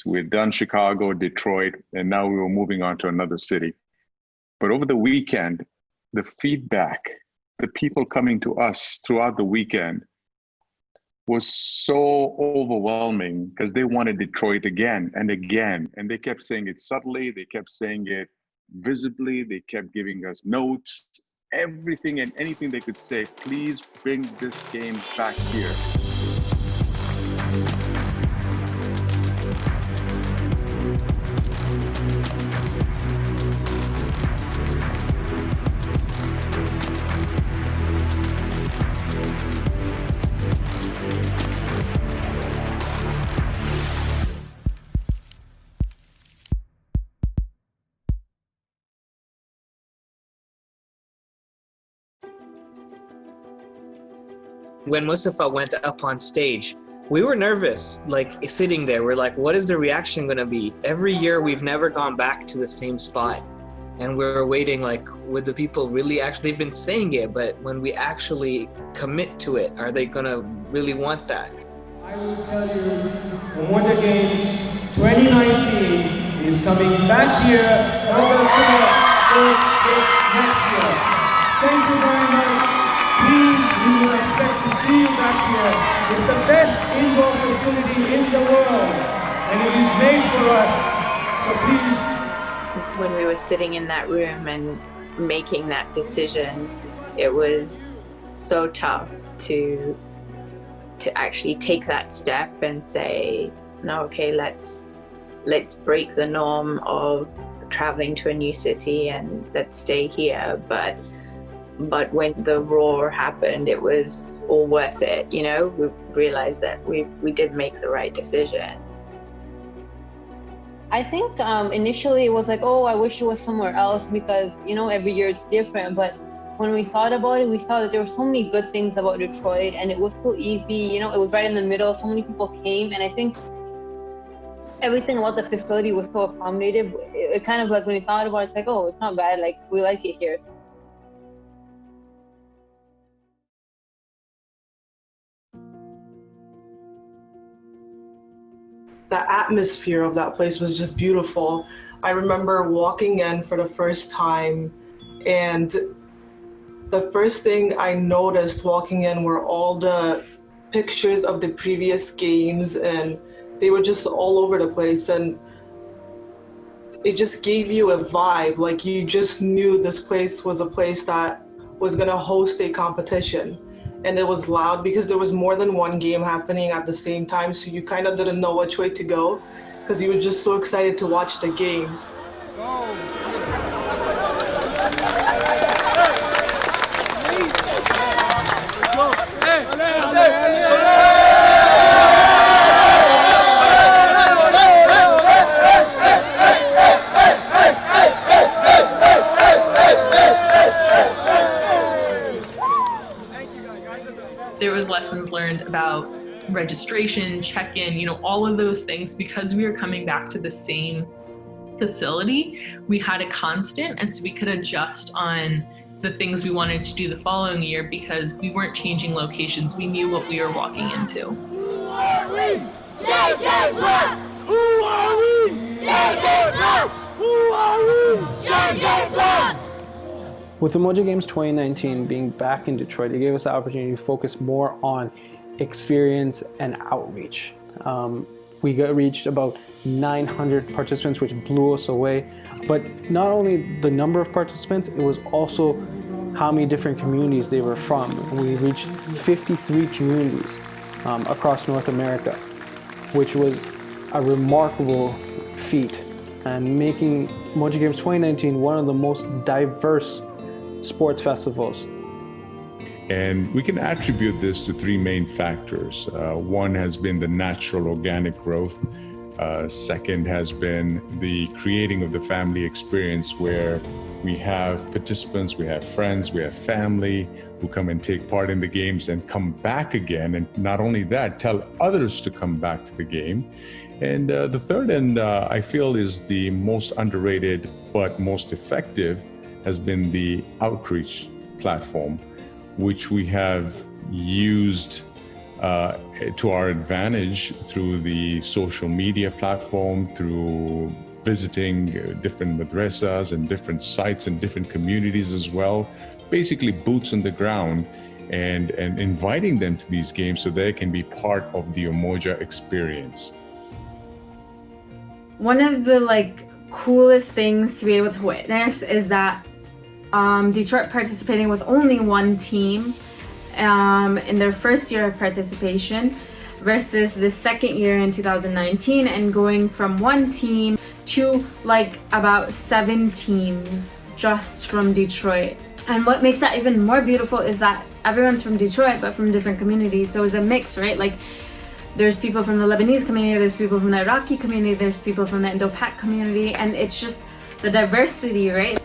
We'd done Chicago, Detroit, and now we were moving on to another city. But over the weekend, the feedback, the people coming to us throughout the weekend was so overwhelming because they wanted Detroit again and again. And they kept saying it subtly, they kept saying it visibly, they kept giving us notes, everything and anything they could say, please bring this game back here. When Mustafa went up on stage, we were nervous, like sitting there. We're like, what is the reaction going to be? Every year we've never gone back to the same spot. And we're waiting like, would the people really actually, they've been saying it, but when we actually commit to it, are they going to really want that? I will tell you, the Wonder Games 2019 is coming back here next year. Thank you very much. Please, we will expect to see you back here. It's the best indoor facility in the world, and it is made for us. So please. When we were sitting in that room and making that decision, it was so tough to actually take that step and say, no, okay, let's break the norm of traveling to a new city and let's stay here. But when the roar happened, it was all worth it, you know? We realized that we did make the right decision. I think initially it was like, oh, I wish it was somewhere else because, you know, every year it's different. But when we thought about it, we saw that there were so many good things about Detroit and it was so easy, you know, it was right in the middle. So many people came, and I think everything about the facility was so accommodative. It kind of like when we thought about it, it's like, oh, it's not bad. Like, we like it here. The atmosphere of that place was just beautiful. I remember walking in for the first time, and the first thing I noticed walking in were all the pictures of the previous games, and they were just all over the place, and it just gave you a vibe, like you just knew this place was a place that was gonna host a competition. And it was loud because there was more than one game happening at the same time, so you kind of didn't know which way to go because you were just so excited to watch the games. Go. There was lessons learned about registration, check-in, you know, all of those things. Because we were coming back to the same facility, we had a constant, and so we could adjust on the things we wanted to do the following year because we weren't changing locations. We knew what we were walking into. Who are we? JJ Blood! Who are we? JJ Blood! Who are we? JJ Blood! With the Mojo Games 2019 being back in Detroit, it gave us the opportunity to focus more on experience and outreach. We reached about 900 participants, which blew us away. But not only the number of participants, it was also how many different communities they were from. We reached 53 communities across North America, which was a remarkable feat, and making Mojo Games 2019 one of the most diverse sports festivals. And we can attribute this to three main factors. One has been the natural organic growth. Second has been the creating of the family experience, where we have participants, we have friends, we have family who come and take part in the games and come back again. And not only that, tell others to come back to the game. And the third, and I feel is the most underrated but most effective, has been the outreach platform, which we have used to our advantage through the social media platform, through visiting different madrasas and different sites and different communities as well, basically boots on the ground, and inviting them to these games so they can be part of the Umoja experience. One of the coolest things to be able to witness is that Detroit participating with only one team in their first year of participation versus the second year in 2019, and going from one team to about 7 teams just from Detroit. And what makes that even more beautiful is that everyone's from Detroit but from different communities, so it's a mix, right? There's people from the Lebanese community, there's people from the Iraqi community, there's people from the Indo-Pak community, and it's just the diversity, right?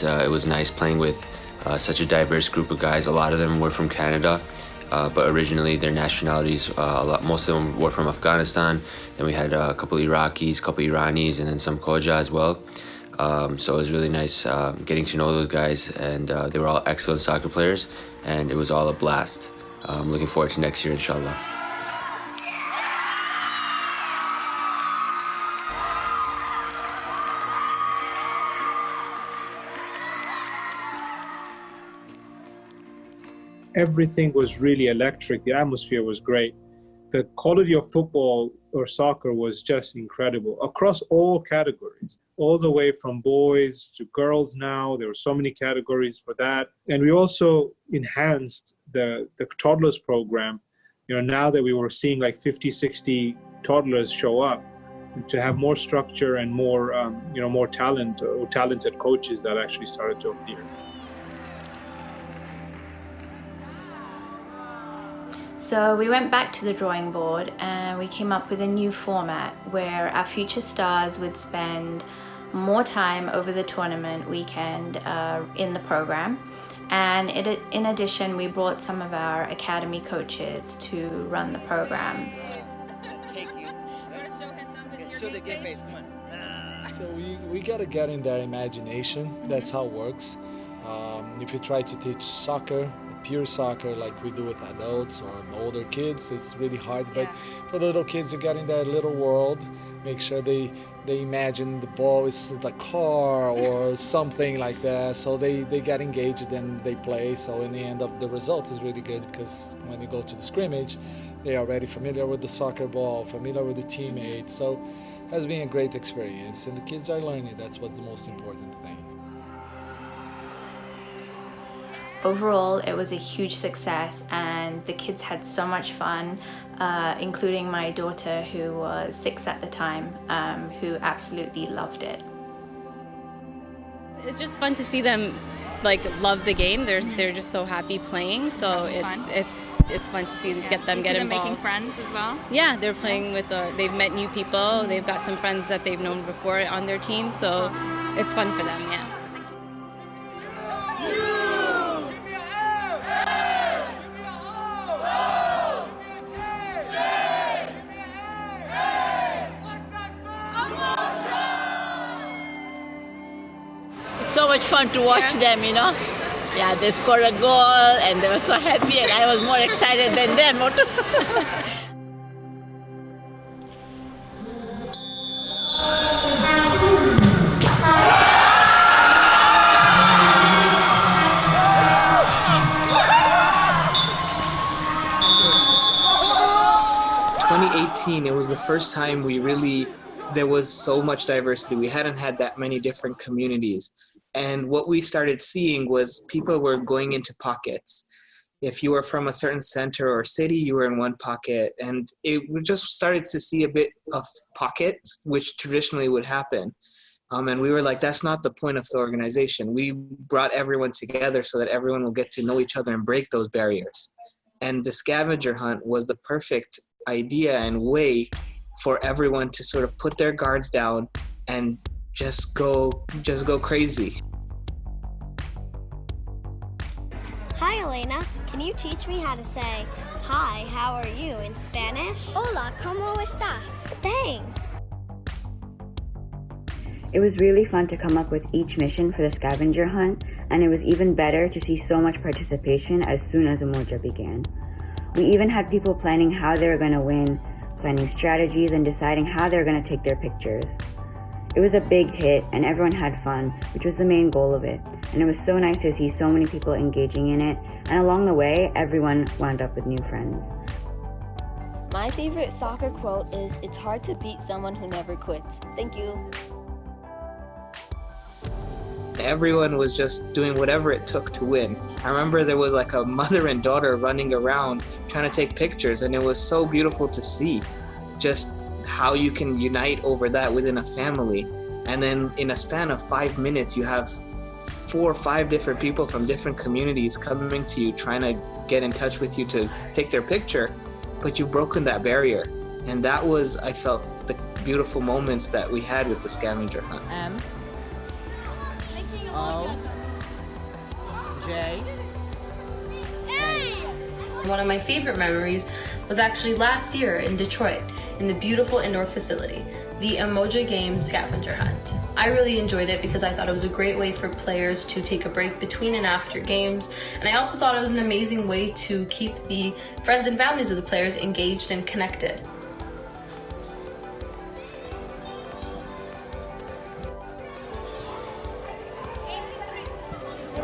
It was nice playing with such a diverse group of guys. A lot of them were from Canada, but originally their nationalities, most of them were from Afghanistan. Then we had a couple Iraqis, a couple Iranis, and then some Khoja as well. So it was really nice getting to know those guys, and they were all excellent soccer players, and it was all a blast. I'm looking forward to next year, inshallah. Everything was really electric. The atmosphere was great. The quality of football or soccer was just incredible across all categories, all the way from boys to girls now. There were so many categories for that. And we also enhanced the toddlers program. Now that we were seeing 50, 60 toddlers show up, to have more structure and more, more talent or talented coaches that actually started to appear. So we went back to the drawing board and we came up with a new format where our future stars would spend more time over the tournament weekend in the program. And in addition, we brought some of our academy coaches to run the program. So we gotta get in their imagination. That's how it works. If you try to teach soccer, pure soccer like we do with adults or older kids, it's really hard. But for the little kids, you get in their little world, make sure they imagine the ball is a car or something like that. So they get engaged and they play. So in the end of the result is really good, because when you go to the scrimmage, they are already familiar with the soccer ball, familiar with the teammates. So it has been a great experience, and the kids are learning. That's what's the most important thing. Overall, it was a huge success, and the kids had so much fun, including my daughter, who was 6 at the time, who absolutely loved it. It's just fun to see them love the game. They're just so happy playing. So it's fun to see get them get involved. Making friends as well. Yeah, they're playing with they've met new people. They've got some friends that they've known before on their team. So it's fun for them. Yeah. So much fun to watch them, Yeah, they scored a goal and they were so happy, and I was more excited than them. 2018, it was the first time there was so much diversity. We hadn't had that many different communities. And what we started seeing was people were going into pockets. If you were from a certain center or city, you were in one pocket. And we just started to see a bit of pockets, which traditionally would happen. And we were like, that's not the point of the organization. We brought everyone together so that everyone will get to know each other and break those barriers. And the scavenger hunt was the perfect idea and way for everyone to sort of put their guards down and just go crazy. Hi, Elena. Can you teach me how to say, hi, how are you in Spanish? Hola, ¿cómo estás? Thanks. It was really fun to come up with each mission for the scavenger hunt, and it was even better to see so much participation as soon as Umoja began. We even had people planning how they were going to win, planning strategies, and deciding how they were going to take their pictures. It was a big hit, and everyone had fun, which was the main goal of it. And it was so nice to see so many people engaging in it, and along the way, everyone wound up with new friends. My favorite soccer quote is, "It's hard to beat someone who never quits." Thank you. Everyone was just doing whatever it took to win. I remember there was like a mother and daughter running around trying to take pictures, and it was so beautiful to see just how you can unite over that within a family. And then in a span of 5 minutes, you have 4 or 5 different people from different communities coming to you, trying to get in touch with you to take their picture, but you've broken that barrier. And that was, I felt, the beautiful moments that we had with the scavenger hunt. M-O-J. One of my favorite memories was actually last year in Detroit, in the beautiful indoor facility, the Umoja Games Scavenger Hunt. I really enjoyed it because I thought it was a great way for players to take a break between and after games, and I also thought it was an amazing way to keep the friends and families of the players engaged and connected.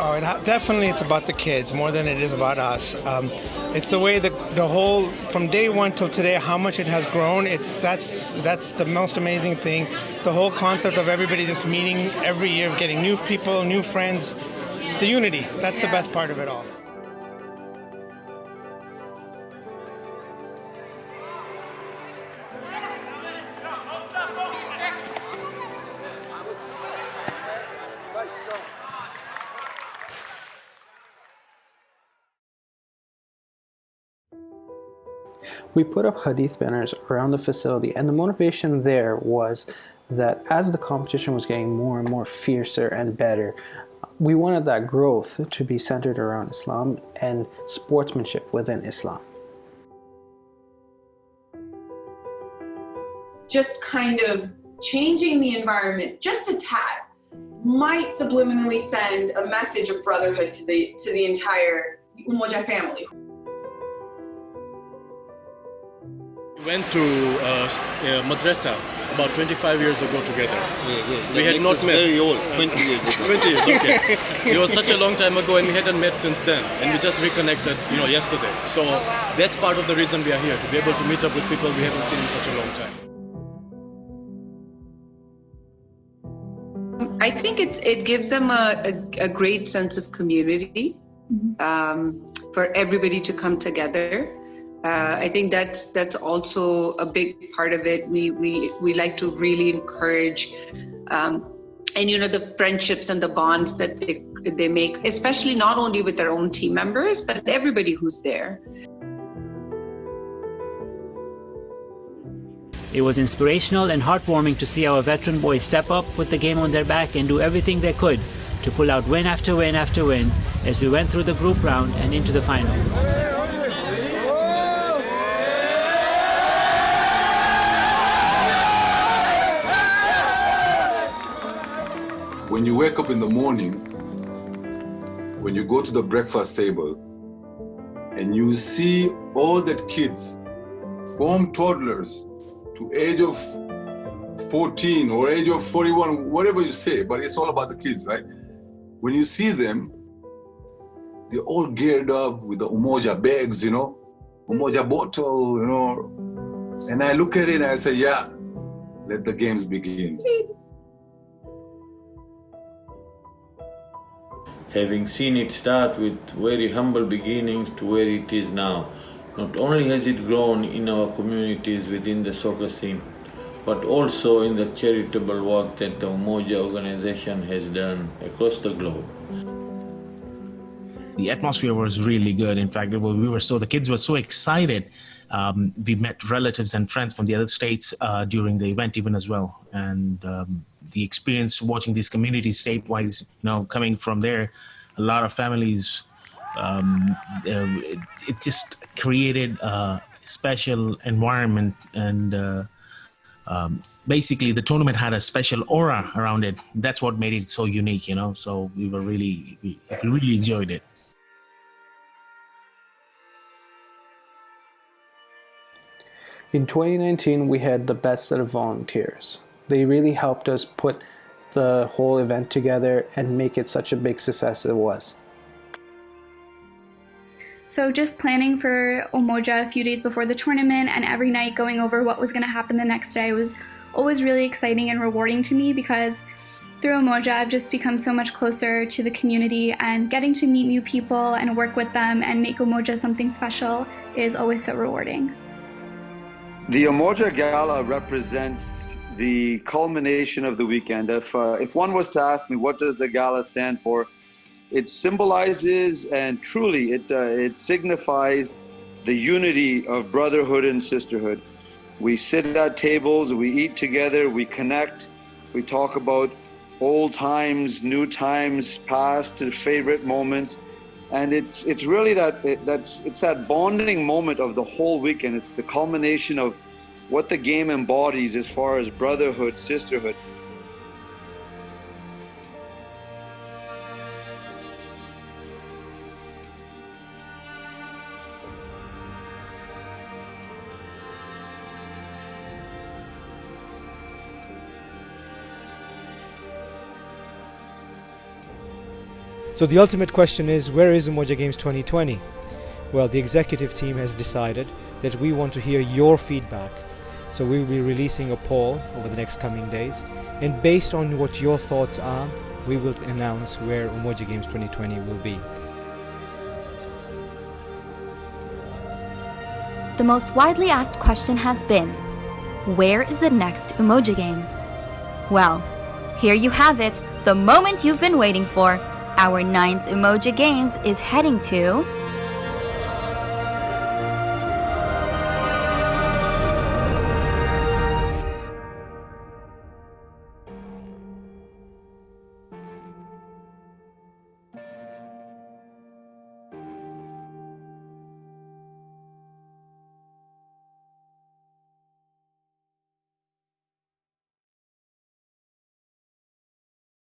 Oh, definitely it's about the kids more than it is about us. It's the way the whole, from day one till today, how much it has grown. That's the most amazing thing. The whole concept of everybody just meeting every year, getting new people, new friends, the unity. That's the best part of it all. We put up Hadith banners around the facility, and the motivation there was that as the competition was getting more and more fiercer and better, we wanted that growth to be centered around Islam and sportsmanship within Islam. Just kind of changing the environment just a tad might subliminally send a message of brotherhood to the entire Umoja family. We went to madrasa about 25 years ago together. We had not met. Very old, 20 years ago. 20 years, okay. It was such a long time ago, and we hadn't met since then. And we just reconnected, yesterday. So that's part of the reason we are here, to be able to meet up with people we haven't seen in such a long time. I think it gives them a great sense of community, for everybody to come together. I think that's also a big part of it. We like to really encourage, and the friendships and the bonds that they make, especially not only with their own team members, but everybody who's there. It was inspirational and heartwarming to see our veteran boys step up, put the game on their back, and do everything they could to pull out win after win after win as we went through the group round and into the finals. When you wake up in the morning, when you go to the breakfast table, and you see all the kids from toddlers to age of 14 or age of 41, whatever you say, but it's all about the kids, right? When you see them, they're all geared up with the Umoja bags, Umoja bottle, and I look at it and I say, yeah, let the games begin. Having seen it start with very humble beginnings to where it is now, not only has it grown in our communities within the soccer scene, but also in the charitable work that the Umoja organization has done across the globe. The atmosphere was really good. In fact, the kids were so excited. We met relatives and friends from the other states during the event even as well. And the experience watching these communities statewide, coming from there, a lot of families, it just created a special environment and basically the tournament had a special aura around it. That's what made it so unique, you know. So we really enjoyed it. In 2019, we had the best set of volunteers. They really helped us put the whole event together and make it such a big success it was. So just planning for Umoja a few days before the tournament and every night going over what was going to happen the next day was always really exciting and rewarding to me, because through Umoja I've just become so much closer to the community, and getting to meet new people and work with them and make Umoja something special is always so rewarding. The Umoja Gala represents the culmination of the weekend. If one was to ask me what does the gala stand for, it symbolizes and truly it signifies the unity of brotherhood and sisterhood. We sit at tables, we eat together, we connect, we talk about old times, new times, past and favorite moments, and it's really that bonding moment of the whole weekend. It's the culmination of what the game embodies as far as brotherhood, sisterhood. So the ultimate question is, where is Umoja Games 2020? Well, the executive team has decided that we want to hear your feedback. So we will be releasing a poll over the next coming days, and based on what your thoughts are, we will announce where Umoja Games 2020 will be. The most widely asked question has been, where is the next Umoja Games? Well, here you have it, the moment you've been waiting for. Our 9th Umoja Games is heading to